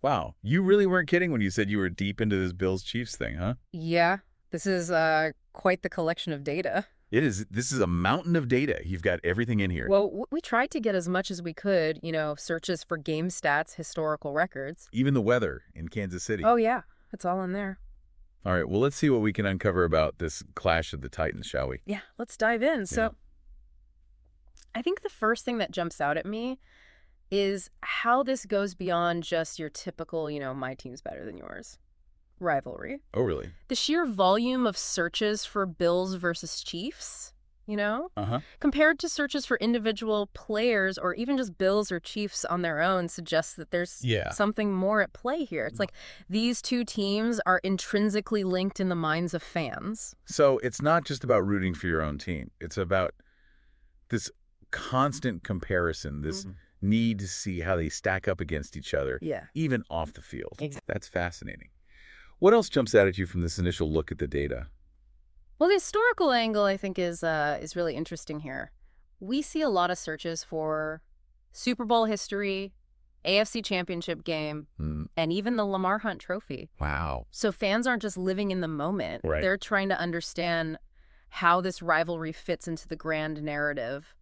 Wow. You really weren't kidding when you said you were deep into this Bills-Chiefs thing, huh? Yeah, this is quite the collection of data. It is. This is a mountain of data. You've got everything in here. Well, we tried to get as much as we could, searches for game stats, historical records. Even the weather in Kansas City. Oh, yeah, it's all in there. All right, well, let's see what we can uncover about this clash of the Titans, shall we? Yeah, let's dive in. So I think the first thing that jumps out at me is how this goes beyond just your typical, my team's better than yours rivalry. Oh, really? The sheer volume of searches for Bills versus Chiefs, Uh-huh. compared to searches for individual players or even just Bills or Chiefs on their own suggests that there's something more at play here. It's like these two teams are intrinsically linked in the minds of fans. So it's not just about rooting for your own team. It's about this constant comparison, this need to see how they stack up against each other, even off the field. Exactly. That's fascinating. What else jumps out at you from this initial look at the data? Well, the historical angle, I think, is really interesting here. We see a lot of searches for Super Bowl history, AFC Championship game, and even the Lamar Hunt Trophy. Wow. So fans aren't just living in the moment. Right. They're trying to understand how this rivalry fits into the grand narrative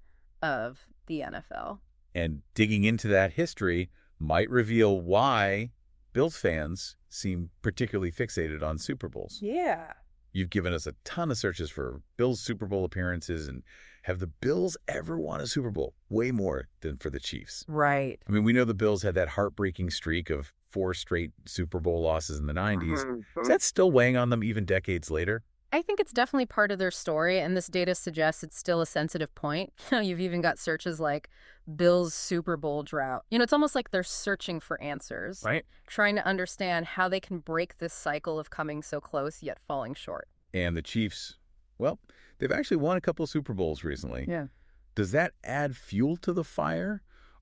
of the NFL. And digging into that history might reveal why Bills fans seem particularly fixated on Super Bowls. Yeah. You've given us a ton of searches for Bills Super Bowl appearances, and have the Bills ever won a Super Bowl? Way more than for the Chiefs. Right. I mean, we know the Bills had that heartbreaking streak of 4 straight Super Bowl losses in the 90s. Is that still weighing on them even decades later? I think it's definitely part of their story, and this data suggests it's still a sensitive point. You've even got searches like Bills Super Bowl drought. It's almost like they're searching for answers. Right. Trying to understand how they can break this cycle of coming so close yet falling short. And the Chiefs, well, they've actually won a couple of Super Bowls recently. Yeah. Does that add fuel to the fire?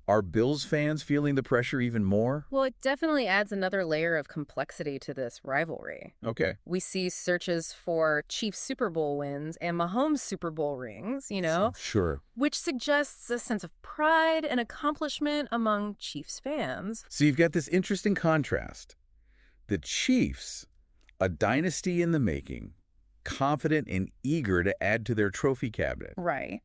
Are Bills fans feeling the pressure even more? Well, it definitely adds another layer of complexity to this rivalry. Okay. We see searches for Chiefs Super Bowl wins and Mahomes Super Bowl rings, Sure. which suggests a sense of pride and accomplishment among Chiefs fans. So you've got this interesting contrast. The Chiefs, a dynasty in the making, confident and eager to add to their trophy cabinet. Right.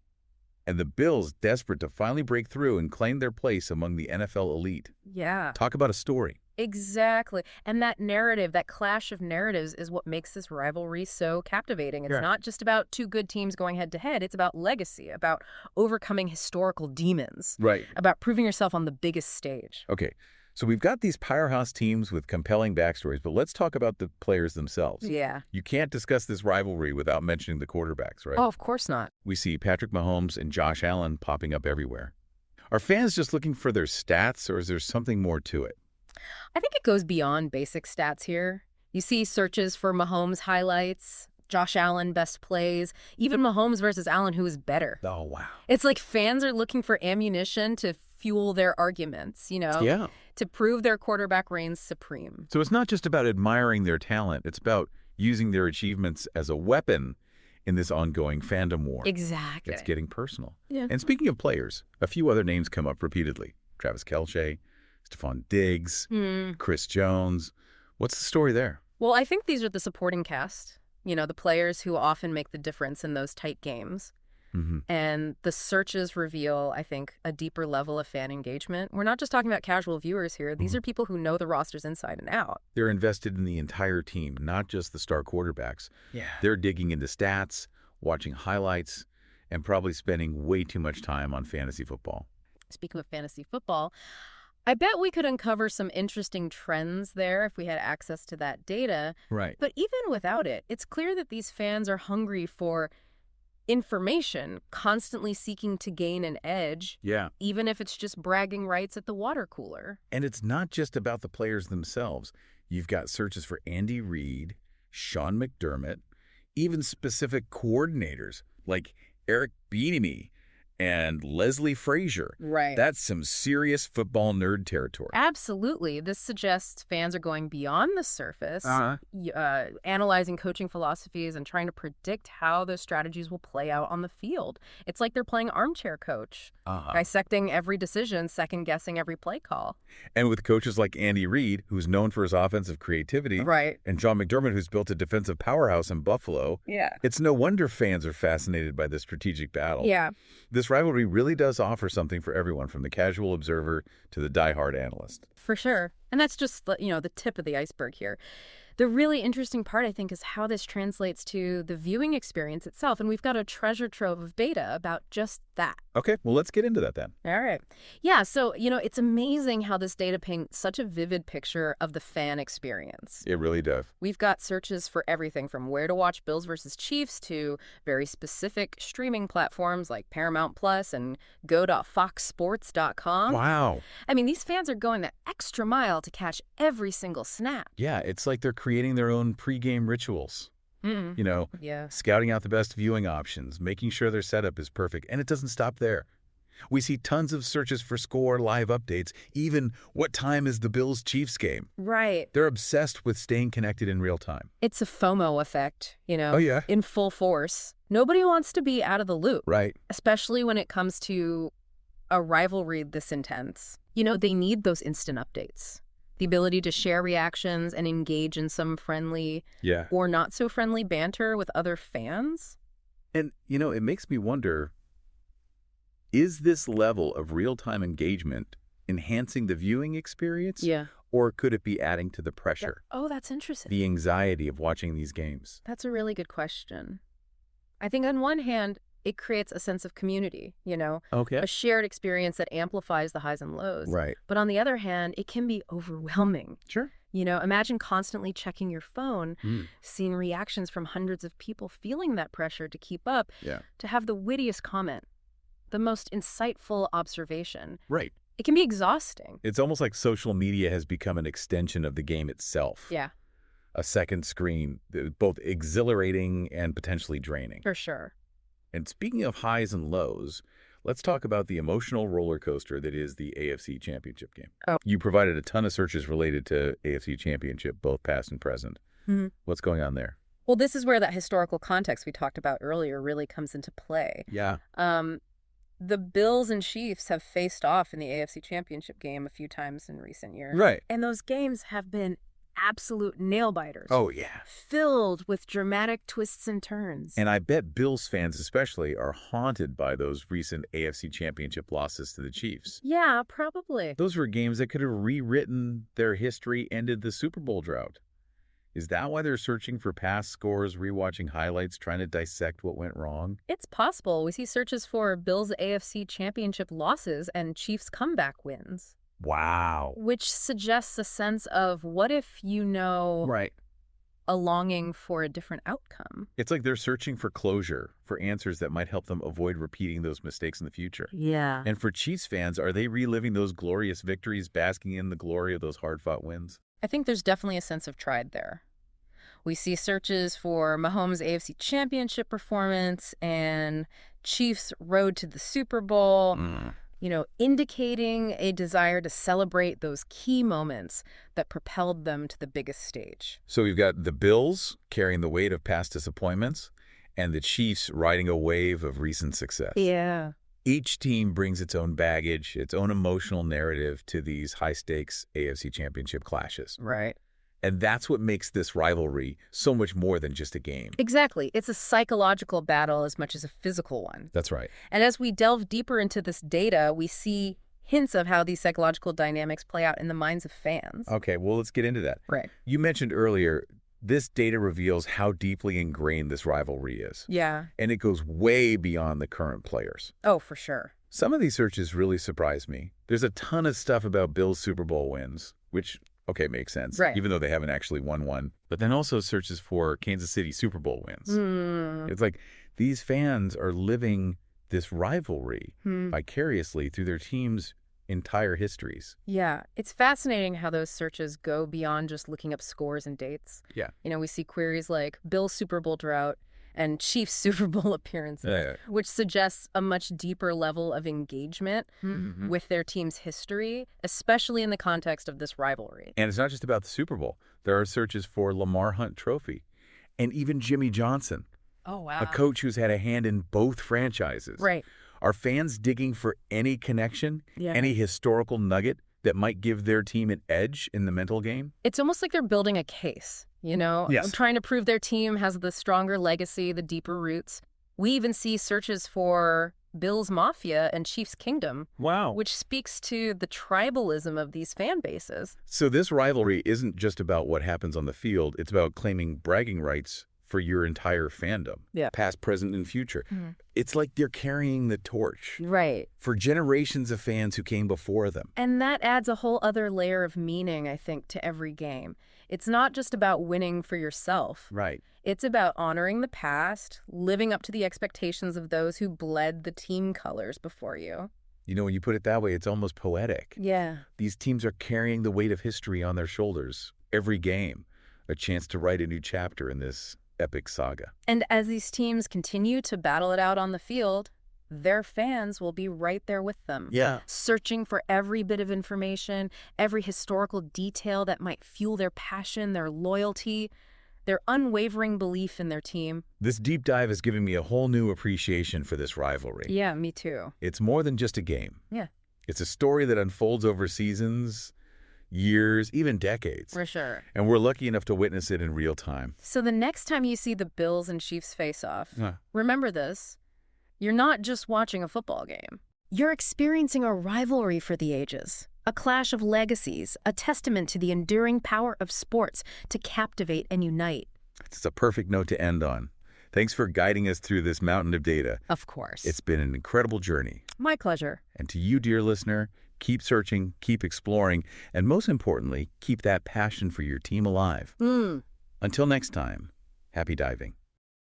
And the Bills desperate to finally break through and claim their place among the NFL elite. Yeah. Talk about a story. Exactly. And that narrative, that clash of narratives is what makes this rivalry so captivating. It's not just about two good teams going head to head. It's about legacy, about overcoming historical demons. Right. About proving yourself on the biggest stage. Okay. So we've got these powerhouse teams with compelling backstories, but let's talk about the players themselves. Yeah. You can't discuss this rivalry without mentioning the quarterbacks, right? Oh, of course not. We see Patrick Mahomes and Josh Allen popping up everywhere. Are fans just looking for their stats, or is there something more to it? I think it goes beyond basic stats here. You see searches for Mahomes highlights, Josh Allen best plays, even Mahomes versus Allen, who is better. Oh, wow. It's like fans are looking for ammunition to fuel their arguments, Yeah. to prove their quarterback reigns supreme. So it's not just about admiring their talent. It's about using their achievements as a weapon in this ongoing fandom war. Exactly. It's getting personal. Yeah. And speaking of players, a few other names come up repeatedly. Travis Kelce, Stephon Diggs, Chris Jones. What's the story there? Well, I think these are the supporting cast, the players who often make the difference in those tight games. And the searches reveal, I think, a deeper level of fan engagement. We're not just talking about casual viewers here. These are people who know the rosters inside and out. They're invested in the entire team, not just the star quarterbacks. Yeah. They're digging into stats, watching highlights, and probably spending way too much time on fantasy football. Speaking of fantasy football, I bet we could uncover some interesting trends there if we had access to that data. Right. But even without it, it's clear that these fans are hungry for information, constantly seeking to gain an edge. Yeah. Even if it's just bragging rights at the water cooler. And it's not just about the players themselves. You've got searches for Andy Reid, Sean McDermott, even specific coordinators like Eric Bieniemy and Leslie Frazier. Right. That's some serious football nerd territory. Absolutely. This suggests fans are going beyond the surface, analyzing coaching philosophies and trying to predict how those strategies will play out on the field. It's like they're playing armchair coach, dissecting every decision, second-guessing every play call. And with coaches like Andy Reid, who's known for his offensive creativity, and John McDermott, who's built a defensive powerhouse in Buffalo, it's no wonder fans are fascinated by this strategic battle. Yeah. This rivalry really does offer something for everyone, from the casual observer to the diehard analyst. For sure. And that's just, the tip of the iceberg here. The really interesting part, I think, is how this translates to the viewing experience itself. And we've got a treasure trove of data about just that. Okay, well, let's get into that then. All right. Yeah, so, it's amazing how this data paints such a vivid picture of the fan experience. It really does. We've got searches for everything from where to watch Bills versus Chiefs to very specific streaming platforms like Paramount Plus and go.foxsports.com. Wow. I mean, these fans are going the extra mile to catch every single snap. Yeah, it's like they're creating their own pregame rituals. Yeah. Scouting out the best viewing options, making sure their setup is perfect. And it doesn't stop there. We see tons of searches for score, live updates, even what time is the Bills-Chiefs game. Right. They're obsessed with staying connected in real time. It's a FOMO effect, Oh, yeah. in full force. Nobody wants to be out of the loop. Right. Especially when it comes to a rivalry this intense. They need those instant updates. The ability to share reactions and engage in some friendly or not so friendly banter with other fans. And, it makes me wonder, is this level of real-time engagement enhancing the viewing experience? Yeah. Or could it be adding to the pressure? Oh, that's interesting. The anxiety of watching these games? That's a really good question. I think on one hand, it creates a sense of community, Okay. a shared experience that amplifies the highs and lows. Right. But on the other hand, it can be overwhelming. Sure. Imagine constantly checking your phone, seeing reactions from hundreds of people, feeling that pressure to keep up, to have the wittiest comment, the most insightful observation. Right. It can be exhausting. It's almost like social media has become an extension of the game itself. Yeah. A second screen, both exhilarating and potentially draining. For sure. And speaking of highs and lows, let's talk about the emotional roller coaster that is the AFC Championship game. Oh. You provided a ton of searches related to AFC Championship, both past and present. What's going on there? Well, this is where that historical context we talked about earlier really comes into play. Yeah. The Bills and Chiefs have faced off in the AFC Championship game a few times in recent years. Right. And those games have been absolute nail-biters. Oh, yeah. Filled with dramatic twists and turns. And I bet Bills fans especially are haunted by those recent AFC Championship losses to the Chiefs. Yeah, probably. Those were games that could have rewritten their history, ended the Super Bowl drought. Is that why they're searching for past scores, rewatching highlights, trying to dissect what went wrong? It's possible. We see searches for Bills AFC Championship losses and Chiefs comeback wins. Wow. Which suggests a sense of what if right, a longing for a different outcome. It's like they're searching for closure, for answers that might help them avoid repeating those mistakes in the future. Yeah. And for Chiefs fans, are they reliving those glorious victories, basking in the glory of those hard-fought wins? I think there's definitely a sense of pride there. We see searches for Mahomes' AFC Championship performance and Chiefs' road to the Super Bowl. Indicating a desire to celebrate those key moments that propelled them to the biggest stage. So we've got the Bills carrying the weight of past disappointments and the Chiefs riding a wave of recent success. Yeah. Each team brings its own baggage, its own emotional narrative to these high-stakes AFC Championship clashes. Right. And that's what makes this rivalry so much more than just a game. Exactly. It's a psychological battle as much as a physical one. That's right. And as we delve deeper into this data, we see hints of how these psychological dynamics play out in the minds of fans. Okay, well, let's get into that. Right. You mentioned earlier, this data reveals how deeply ingrained this rivalry is. Yeah. And it goes way beyond the current players. Oh, for sure. Some of these searches really surprised me. There's a ton of stuff about Bills Super Bowl wins, which, okay, makes sense, right, even though they haven't actually won one. But then also searches for Kansas City Super Bowl wins. It's like these fans are living this rivalry vicariously through their team's entire histories. Yeah, it's fascinating how those searches go beyond just looking up scores and dates. Yeah. We see queries like Bills Super Bowl drought and Chiefs Super Bowl appearances, Yeah. which suggests a much deeper level of engagement Mm-hmm. with their team's history, especially in the context of this rivalry. And it's not just about the Super Bowl. There are searches for Lamar Hunt Trophy and even Jimmy Johnson, Oh, wow. a coach who's had a hand in both franchises. Right. Are fans digging for any connection, Yeah. any historical nugget that might give their team an edge in the mental game? It's almost like they're building a case, you know, Yes. trying to prove their team has the stronger legacy, the deeper roots. We even see searches for Bills Mafia and Chiefs Kingdom, Wow. which speaks to the tribalism of these fan bases. So this rivalry isn't just about what happens on the field. It's about claiming bragging rights for your entire fandom, Yeah. past, present, and future. It's like they're carrying the torch Right. for generations of fans who came before them. And that adds a whole other layer of meaning, I think, to every game. It's not just about winning for yourself. Right. It's about honoring the past, living up to the expectations of those who bled the team colors before you. You know, when you put it that way, it's almost poetic. Yeah. These teams are carrying the weight of history on their shoulders every game, a chance to write a new chapter in this epic saga. And as these teams continue to battle it out on the field, their fans will be right there with them. Yeah. Searching for every bit of information, every historical detail that might fuel their passion, their loyalty, their unwavering belief in their team. This deep dive has given me a whole new appreciation for this rivalry. Yeah, me too. It's more than just a game. Yeah. It's a story that unfolds over seasons, years, even decades. For sure. And we're lucky enough to witness it in real time. So the next time you see the Bills and Chiefs face off, Huh. remember this. You're not just watching a football game. You're experiencing a rivalry for the ages, a clash of legacies, a testament to the enduring power of sports to captivate and unite. It's a perfect note to end on. Thanks for guiding us through this mountain of data. Of course. It's been an incredible journey. my pleasure. And to you, dear listener, keep searching, keep exploring, and most importantly, keep that passion for your team alive. Until next time, happy diving.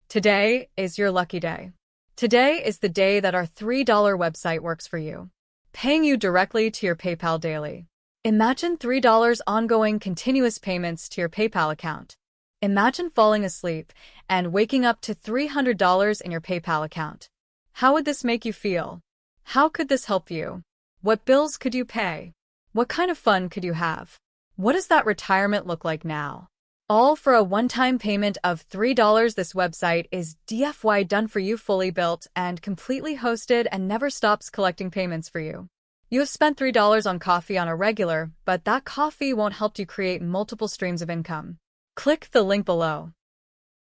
Today is your lucky day. Today is the day that our $3 website works for you, paying you directly to your PayPal daily. Imagine $3 ongoing continuous payments to your PayPal account. Imagine falling asleep and waking up to $300 in your PayPal account. How would this make you feel? How could this help you? What bills could you pay? What kind of fun could you have? What does that retirement look like now? All for a one-time payment of $3. This website is DFY done for you, fully built and completely hosted, and never stops collecting payments for you. You have spent $3 on coffee on a regular, but that coffee won't help you create multiple streams of income. Click the link below.